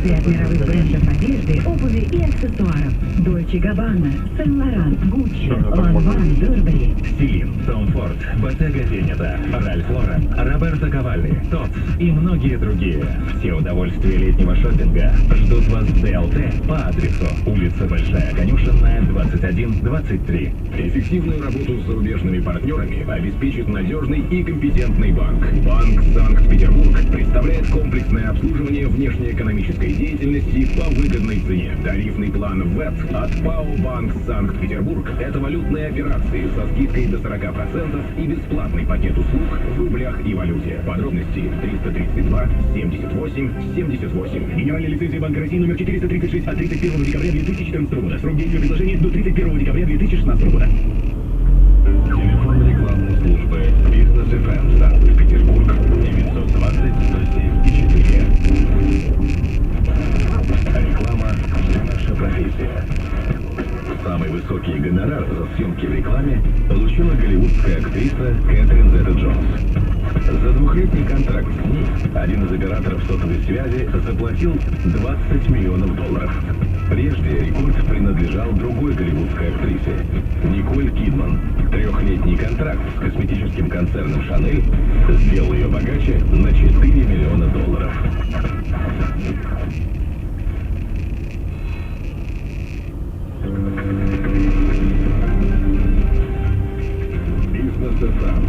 Коллекции от мировых брендов одежды, обуви и аксессуаров. Dolce Gabbana, Saint Laurent, Gucci, Lanvin, Burberry. Celine, Tom Ford, Bottega Veneta, Ralph Lauren, Роберто Cavalli, Tod's и многие другие. Все удовольствия летнего шопинга ждут вас в ДЛТ по адресу улица Большая Конюшенная, 21-23. Эффективную работу с зарубежными партнерами обеспечит надежный и компетентный банк. Банк Санкт-Петербург представляет комплексное обслуживание внешнеэкономической деятельности по выгодной цене. Тарифный план ВЭП от ПАО Банк Санкт-Петербург – это валютные операции со скидкой до 40% и бесплатный пакет услуг в рублях и валюте. Подробности 332 78 78. Генеральная лицензия Банка России номер 436 от 31 декабря 2014 года. Срок действия предложения до 31 декабря 2016 года. Телефон рекламной службы Бизнес ФМ Санкт-Петербург 920-107-4. Реклама – наша профессия. Самый высокий гонорар за съемки в рекламе получила голливудская актриса Кэтрин Зета-Джонс. За двухлетний контракт с ней один из операторов сотовой связи заплатил $20 миллионов. Прежде рекорд принадлежал другой голливудской актрисе Николь Кидман. Трехлетний контракт с косметическим концерном Шанель сделал ее богаче на $4 миллиона. Бизнес ФМ.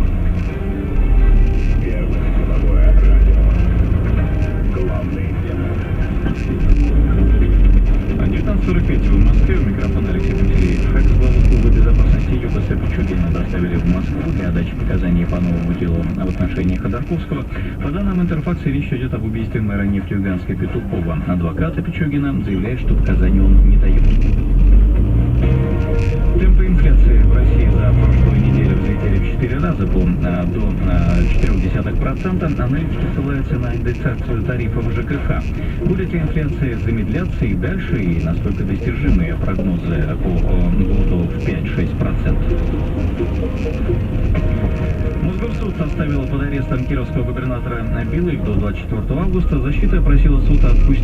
Первое деловое радио. Главные темы. 19:45 в Москве. У микрофона Алексей Пантелеев. Экс-главу клуба безопасности ЮБС Пичугина доставили в Москву для дачи показаний по новому делу в отношении Ходорковского. По данным Интерфакса, речь идет об убийстве мэра Нефтеюганска Петухова. Адвокаты Пичугина заявляют, что показаний он не дает. Темпы инфляции в России за прошлую неделю взлетели в 4 раза до 0,4%. Аналитики ссылаются на индексацию тарифов ЖКХ. Будет ли инфляция замедляться и дальше, и насколько достижимые прогнозы по году в 5-6%? Мосгорсуд оставил под арестом кировского губернатора Билык до 24 августа. Защита просила суд отпустить